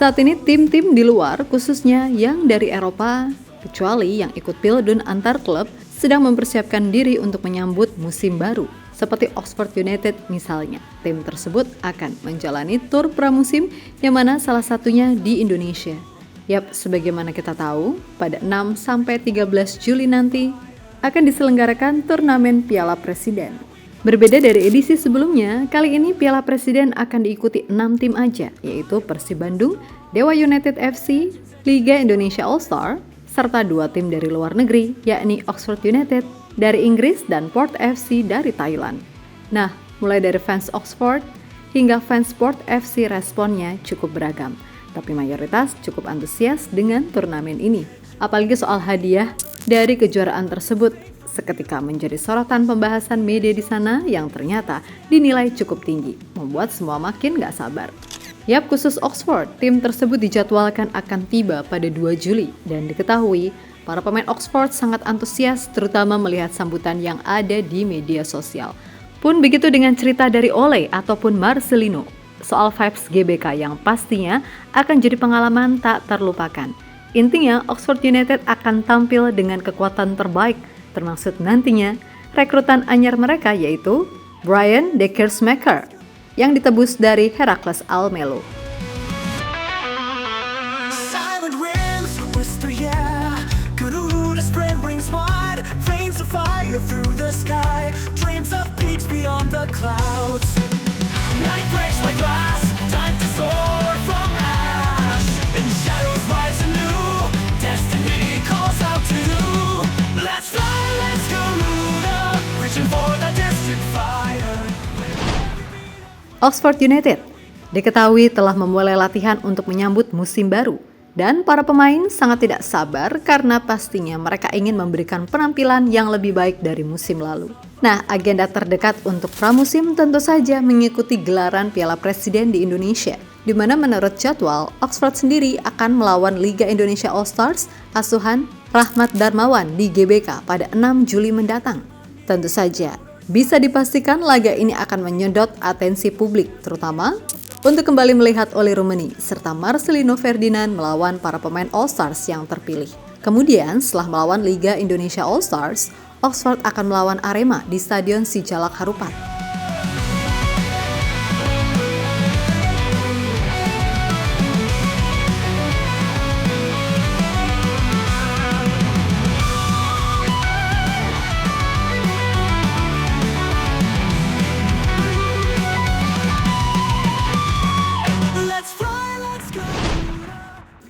Saat ini tim-tim di luar, khususnya yang dari Eropa, kecuali yang ikut Pildun antar klub, sedang mempersiapkan diri untuk menyambut musim baru. Seperti Oxford United misalnya, tim tersebut akan menjalani tur pramusim yang mana salah satunya di Indonesia. Yap, sebagaimana kita tahu, pada 6-13 Juli nanti akan diselenggarakan turnamen Piala Presiden. Berbeda dari edisi sebelumnya, kali ini Piala Presiden akan diikuti 6 tim aja, yaitu Persib Bandung, Dewa United FC, Liga Indonesia All-Star, serta 2 tim dari luar negeri, yakni Oxford United dari Inggris dan Port FC dari Thailand. Nah, mulai dari fans Oxford hingga fans Port FC responnya cukup beragam, tapi mayoritas cukup antusias dengan turnamen ini. Apalagi soal hadiah dari kejuaraan tersebut, seketika menjadi sorotan pembahasan media di sana yang ternyata dinilai cukup tinggi, membuat semua makin gak sabar. Yap, khusus Oxford, tim tersebut dijadwalkan akan tiba pada 2 Juli dan diketahui para pemain Oxford sangat antusias terutama melihat sambutan yang ada di media sosial. Pun begitu dengan cerita dari Ole ataupun Marcelino soal vibes GBK yang pastinya akan jadi pengalaman tak terlupakan. Intinya, Oxford United akan tampil dengan kekuatan terbaik, termasuk nantinya rekrutan anyar mereka yaitu Brian De Keersmaker yang ditebus dari Heracles Almelo. Oxford United diketahui telah memulai latihan untuk menyambut musim baru dan para pemain sangat tidak sabar karena pastinya mereka ingin memberikan penampilan yang lebih baik dari musim lalu. Nah, agenda terdekat untuk pramusim tentu saja mengikuti gelaran Piala Presiden di Indonesia, di mana menurut jadwal Oxford sendiri akan melawan Liga Indonesia All-Stars asuhan Rahmat Darmawan di GBK pada 6 Juli mendatang. Tentu saja bisa dipastikan laga ini akan menyedot atensi publik, terutama untuk kembali melihat Ole Rummenigge serta Marcelino Ferdinand melawan para pemain All-Stars yang terpilih. Kemudian, setelah melawan Liga Indonesia All-Stars, Oxford akan melawan Arema di Stadion Sijalak Harupat.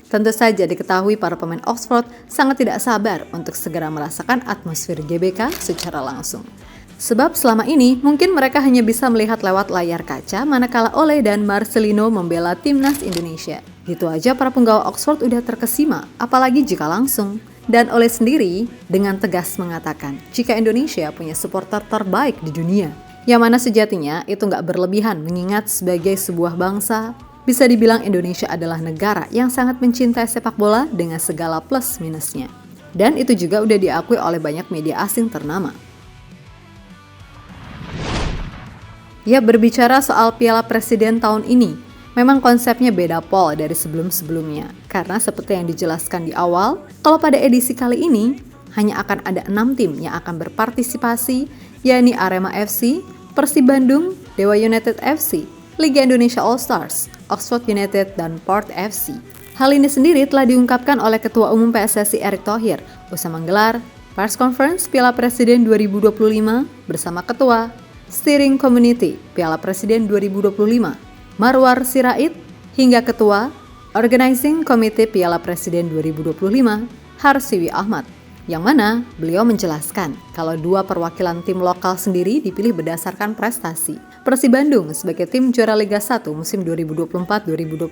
Tentu saja diketahui para pemain Oxford sangat tidak sabar untuk segera merasakan atmosfer GBK secara langsung. Sebab selama ini mungkin mereka hanya bisa melihat lewat layar kaca manakala Ole dan Marcelino membela timnas Indonesia. Gitu aja para penggawa Oxford udah terkesima, apalagi jika langsung. Dan Ole sendiri dengan tegas mengatakan jika Indonesia punya supporter terbaik di dunia. Yang mana sejatinya itu nggak berlebihan mengingat sebagai sebuah bangsa, bisa dibilang Indonesia adalah negara yang sangat mencintai sepak bola dengan segala plus minusnya. Dan itu juga udah diakui oleh banyak media asing ternama. Ya, berbicara soal Piala Presiden tahun ini, memang konsepnya beda pol dari sebelum-sebelumnya. Karena seperti yang dijelaskan di awal, kalau pada edisi kali ini, hanya akan ada 6 tim yang akan berpartisipasi, yakni Arema FC, Persib Bandung, Dewa United FC, Liga Indonesia All-Stars, Oxford United, dan Port FC. Hal ini sendiri telah diungkapkan oleh Ketua Umum PSSI Erick Thohir usai menggelar Press Conference Piala Presiden 2025 bersama Ketua Steering Committee Piala Presiden 2025 Marwar Sirait hingga Ketua Organizing Committee Piala Presiden 2025 Harsiwi Ahmad. Yang mana beliau menjelaskan kalau 2 perwakilan tim lokal sendiri dipilih berdasarkan prestasi. Persib Bandung sebagai tim juara Liga 1 musim 2024-2025,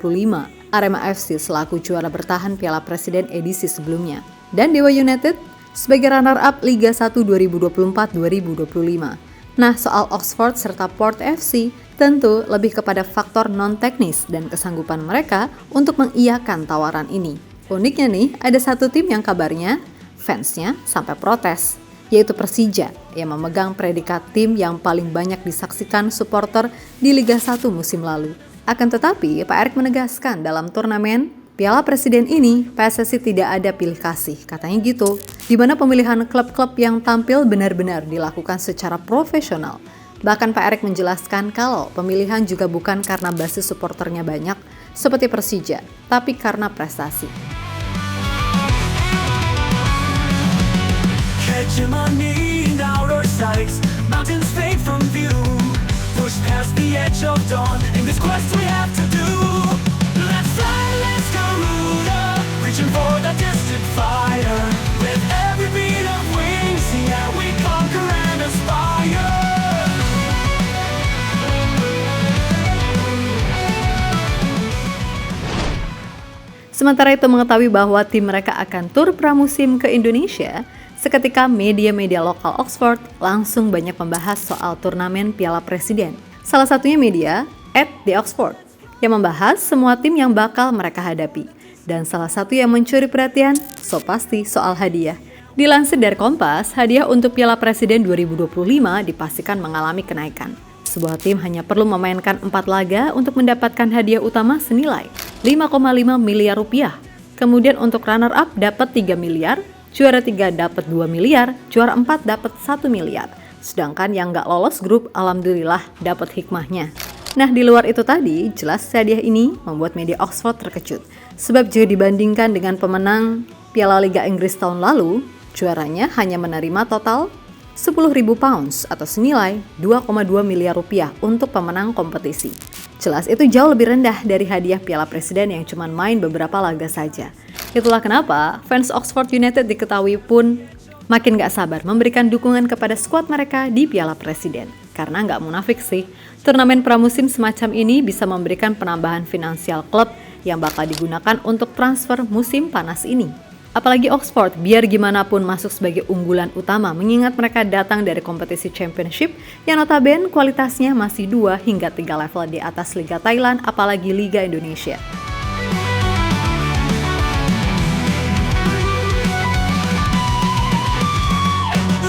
Arema FC selaku juara bertahan Piala Presiden edisi sebelumnya, dan Dewa United sebagai runner-up Liga 1 2024-2025. Nah, soal Oxford serta Port FC tentu lebih kepada faktor non-teknis dan kesanggupan mereka untuk mengiyakan tawaran ini. Uniknya nih, ada satu tim yang kabarnya fansnya sampai protes, yaitu Persija yang memegang predikat tim yang paling banyak disaksikan supporter di Liga 1 musim lalu. Akan tetapi, Pak Erick menegaskan dalam turnamen Piala Presiden ini, PSSI tidak ada pilih kasih, katanya gitu, di mana pemilihan klub-klub yang tampil benar-benar dilakukan secara profesional. Bahkan Pak Erick menjelaskan kalau pemilihan juga bukan karena basis supporternya banyak, seperti Persija, tapi karena prestasi. Hegemony in our sights, mountains fade from view, push past the edge of dawn, in this quest we have to do. Let's fly, let's Garuda, reaching for the distant fire, with every beat of wings, yeah we conquer and aspire. Sementara itu mengetahui bahwa tim mereka akan tur pramusim ke Indonesia, seketika media-media lokal Oxford langsung banyak membahas soal turnamen Piala Presiden. Salah satunya media @The Oxford yang membahas semua tim yang bakal mereka hadapi. Dan salah satu yang mencuri perhatian, pasti soal hadiah. Dilansir dari Kompas, hadiah untuk Piala Presiden 2025 dipastikan mengalami kenaikan. Sebuah tim hanya perlu memainkan 4 laga untuk mendapatkan hadiah utama senilai 5,5 miliar rupiah. Kemudian untuk runner-up dapat 3 miliar, juara 3 dapat 2 miliar, juara 4 dapat 1 miliar. Sedangkan yang nggak lolos grup, alhamdulillah dapat hikmahnya. Nah, di luar itu tadi, jelas hadiah ini membuat media Oxford terkejut. Sebab jika dibandingkan dengan pemenang Piala Liga Inggris tahun lalu, juaranya hanya menerima total 10.000 pounds atau senilai 2,2 miliar rupiah untuk pemenang kompetisi. Jelas itu jauh lebih rendah dari hadiah Piala Presiden yang cuma main beberapa laga saja. Itulah kenapa fans Oxford United diketahui pun makin gak sabar memberikan dukungan kepada skuad mereka di Piala Presiden. Karena gak munafik sih, turnamen pramusim semacam ini bisa memberikan penambahan finansial klub yang bakal digunakan untuk transfer musim panas ini. Apalagi Oxford, biar gimana pun masuk sebagai unggulan utama mengingat mereka datang dari kompetisi championship yang notabene kualitasnya masih 2 hingga 3 level di atas Liga Thailand apalagi Liga Indonesia.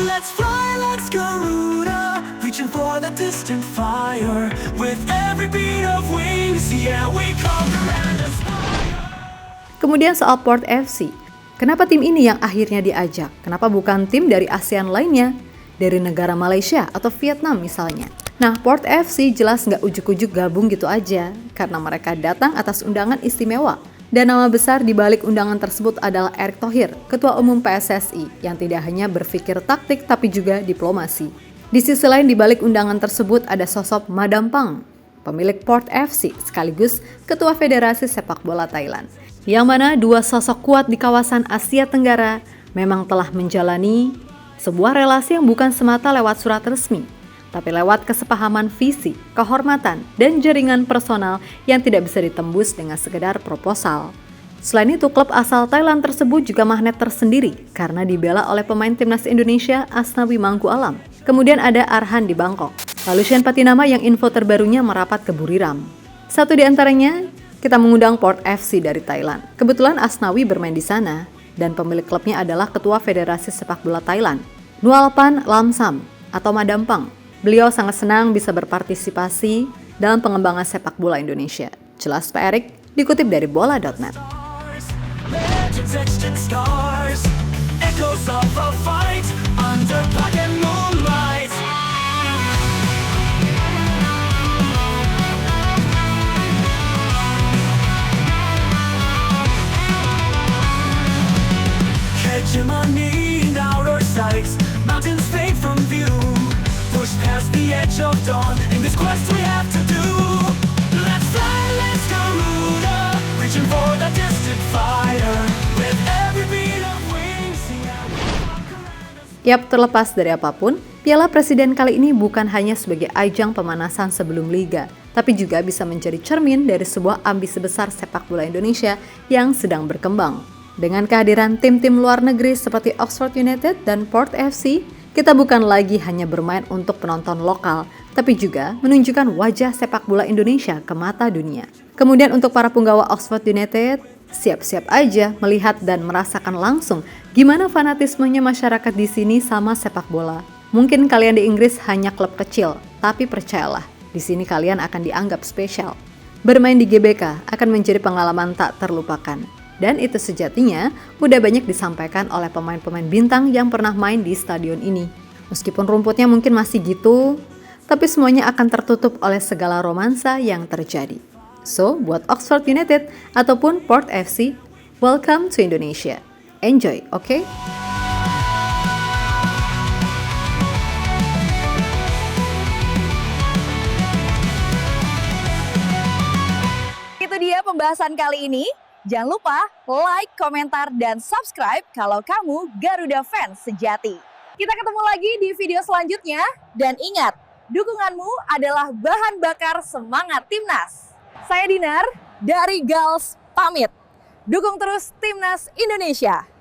Let's fly, let's Garuda, reaching for the distant fire, with every beat of wings, yeah we conquer and aspire. Kemudian soal Port FC. Kenapa tim ini yang akhirnya diajak? Kenapa bukan tim dari ASEAN lainnya? Dari negara Malaysia atau Vietnam misalnya? Nah, Port FC jelas nggak ujuk-ujuk gabung gitu aja, karena mereka datang atas undangan istimewa. Dan nama besar di balik undangan tersebut adalah Erick Thohir, Ketua Umum PSSI, yang tidak hanya berpikir taktik tapi juga diplomasi. Di sisi lain di balik undangan tersebut ada sosok Madam Pang, pemilik Port FC sekaligus Ketua Federasi Sepak Bola Thailand. Yang mana dua sosok kuat di kawasan Asia Tenggara memang telah menjalani sebuah relasi yang bukan semata lewat surat resmi, tapi lewat kesepahaman visi, kehormatan, dan jaringan personal yang tidak bisa ditembus dengan sekedar proposal. Selain itu, klub asal Thailand tersebut juga magnet tersendiri karena dibela oleh pemain timnas Indonesia Asnawi Mangku Alam. Kemudian ada Arhan di Bangkok, lalu Shen Patinama yang info terbarunya merapat ke Buriram. Satu di antaranya, kita mengundang Port FC dari Thailand. Kebetulan Asnawi bermain di sana, dan pemilik klubnya adalah Ketua Federasi Sepak Bola Thailand, Nualpan Lamsam atau Madam Pang. Beliau sangat senang bisa berpartisipasi dalam pengembangan sepak bola Indonesia. Jelas Pak Erick, dikutip dari bola.net. Hegemony in our sights, mountains fade from view, push past the edge of dawn, in this quest we have to do. Let's fly, let's Garuda, reaching for the distant fire, with every beat of wings, Yap, terlepas dari apapun, Piala Presiden kali ini bukan hanya sebagai ajang pemanasan sebelum Liga, tapi juga bisa menjadi cermin dari sebuah ambisi besar sepak bola Indonesia yang sedang berkembang. Dengan kehadiran tim-tim luar negeri seperti Oxford United dan Port FC, kita bukan lagi hanya bermain untuk penonton lokal, tapi juga menunjukkan wajah sepak bola Indonesia ke mata dunia. Kemudian untuk para punggawa Oxford United, siap-siap aja melihat dan merasakan langsung gimana fanatismenya masyarakat di sini sama sepak bola. Mungkin kalian di Inggris hanya klub kecil, tapi percayalah, di sini kalian akan dianggap spesial. Bermain di GBK akan menjadi pengalaman tak terlupakan. Dan itu sejatinya udah banyak disampaikan oleh pemain-pemain bintang yang pernah main di stadion ini. Meskipun rumputnya mungkin masih gitu, tapi semuanya akan tertutup oleh segala romansa yang terjadi. So, buat Oxford United ataupun Port FC, welcome to Indonesia. Enjoy, oke? Itu dia pembahasan kali ini. Jangan lupa like, komentar, dan subscribe kalau kamu Garuda fans sejati. Kita ketemu lagi di video selanjutnya. Dan ingat, dukunganmu adalah bahan bakar semangat Timnas. Saya Dinar dari Gals pamit. Dukung terus Timnas Indonesia.